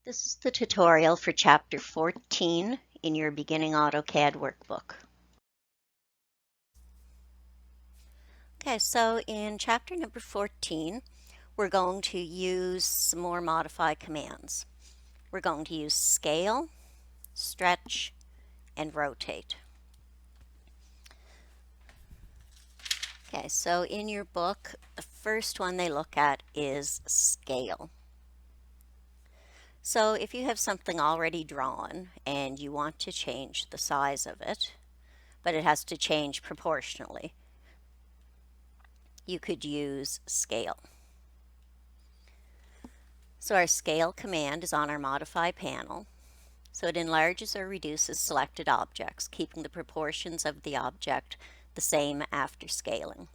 This is the tutorial for Chapter 14 in your Beginning AutoCAD workbook. Okay, so in chapter number 14, we're going to use some more modify commands. We're going to use scale, stretch, and rotate. Okay, so in your book, the first one they look at is scale. So if you have something already drawn and you want to change the size of it, but it has to change proportionally, you could use scale. So our scale command is on our modify panel. So it enlarges or reduces selected objects, keeping the proportions of the object the same after scaling.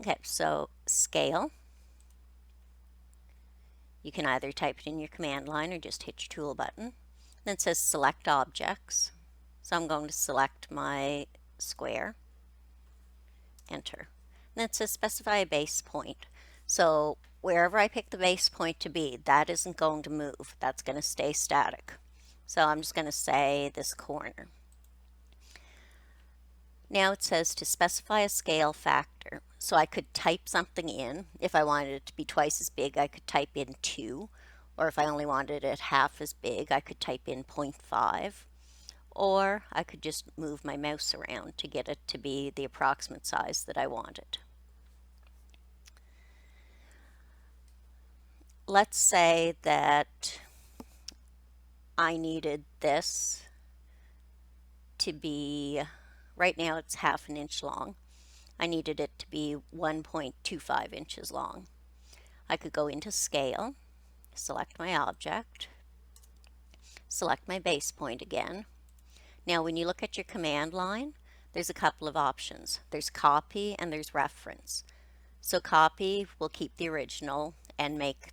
Okay, so scale. You can either type it in your command line or just hit your tool button. Then it says select objects. So I'm going to select my square. Enter. And then it says specify a base point. So wherever I pick the base point to be, that isn't going to move. That's going to stay static. So I'm just going to say this corner. Now it says to specify a scale factor. So I could type something in. If I wanted it to be twice as big, I could type in 2. Or if I only wanted it half as big, I could type in 0.5. Or I could just move my mouse around to get it to be the approximate size that I wanted. Let's say that I needed this to be, right now it's 1/2 inch long. I needed it to be 1.25 inches long. I could go into scale, select my object, select my base point again. Now when you look at your command line, there's a couple of options. There's copy and there's reference. So copy will keep the original and make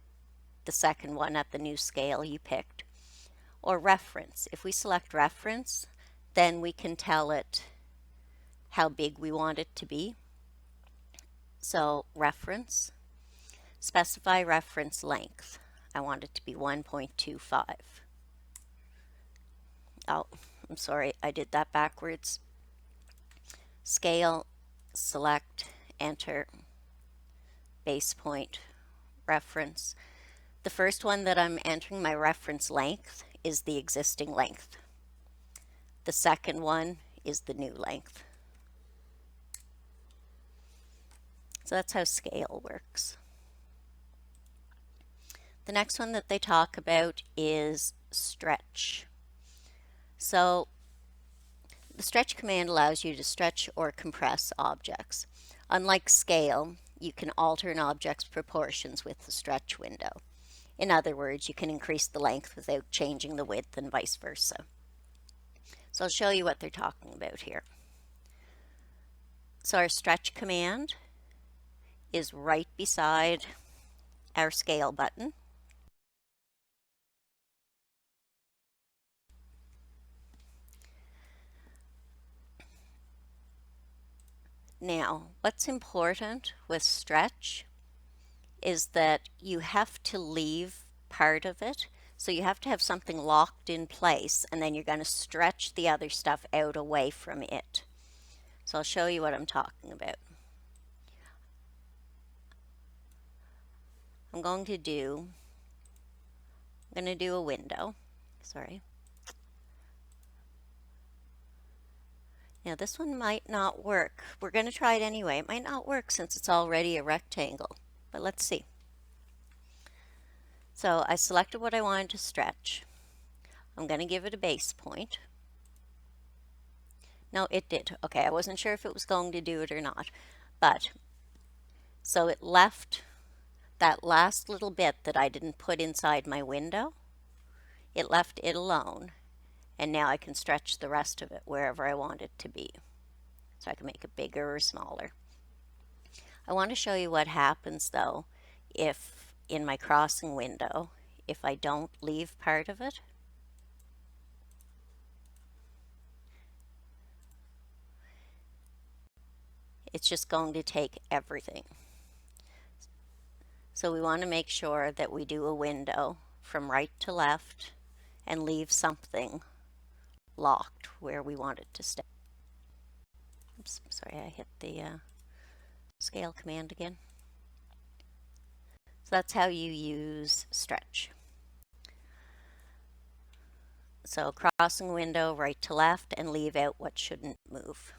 the second one at the new scale you picked. Or reference. If we select reference, then we can tell it how big we want it to be. So reference, specify reference length. I want it to be 1.25. Oh, I'm sorry, I did that backwards. Scale, select, enter, base point, reference. The first one that I'm entering, my reference length, is the existing length. The second one is the new length. So that's how scale works. The next one that they talk about is stretch. So the stretch command allows you to stretch or compress objects. Unlike scale, you can alter an object's proportions with the stretch window. In other words, you can increase the length without changing the width and vice versa. So I'll show you what they're talking about here. So our stretch command is right beside our scale button. Now, what's important with stretch is that you have to leave part of it. So you have to have something locked in place, and then you're going to stretch the other stuff out away from it. So I'll show you what I'm talking about. I'm going to do a window. Sorry. Now this one might not work. We're going to try it anyway. It might not work since it's already a rectangle, but let's see. So I selected what I wanted to stretch. I'm going to give it a base point. No, it did. Okay, I wasn't sure if it was going to do it or not, but so it left that last little bit that I didn't put inside my window. It left it alone, and now I can stretch the rest of it wherever I want it to be. So I can make it bigger or smaller. I want to show you what happens though if in my crossing window, if I don't leave part of it. It's just going to take everything. So we want to make sure that we do a window from right to left and leave something locked where we want it to stay. Oops, sorry, I hit the scale command again. So that's how you use stretch. So crossing window right to left and leave out what shouldn't move.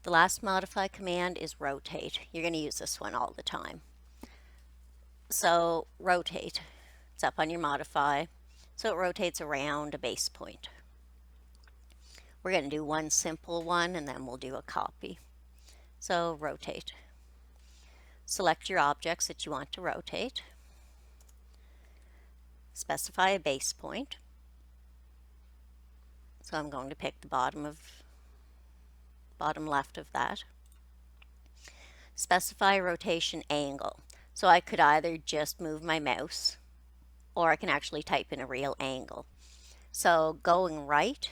The last modify command is rotate. You're going to use this one all the time. So rotate, it's up on your modify. So it rotates around a base point. We're going to do one simple one and then we'll do a copy. So rotate. Select your objects that you want to rotate. Specify a base point. So I'm going to pick the bottom left of that. Specify rotation angle. So I could either just move my mouse or I can actually type in a real angle. So going right,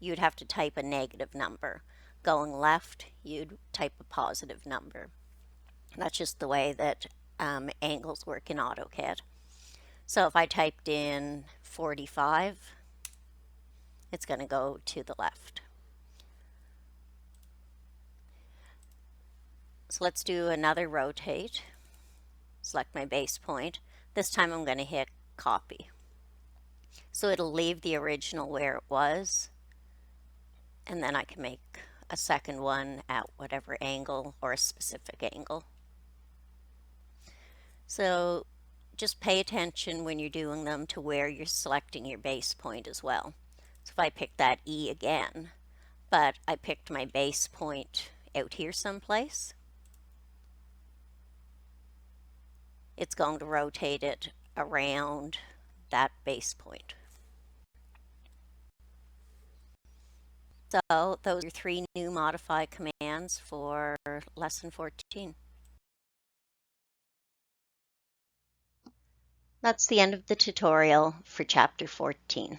you'd have to type a negative number. Going left, you'd type a positive number. That's just the way that angles work in AutoCAD. So if I typed in 45, it's going to go to the left. So let's do another rotate. Select my base point. This time I'm going to hit copy. So it'll leave the original where it was, and then I can make a second one at whatever angle or a specific angle. So just pay attention when you're doing them to where you're selecting your base point as well. So if I pick that E again, but I picked my base point out here someplace, it's going to rotate it around that base point. So those are 3 new modify commands for lesson 14. That's the end of the tutorial for chapter 14.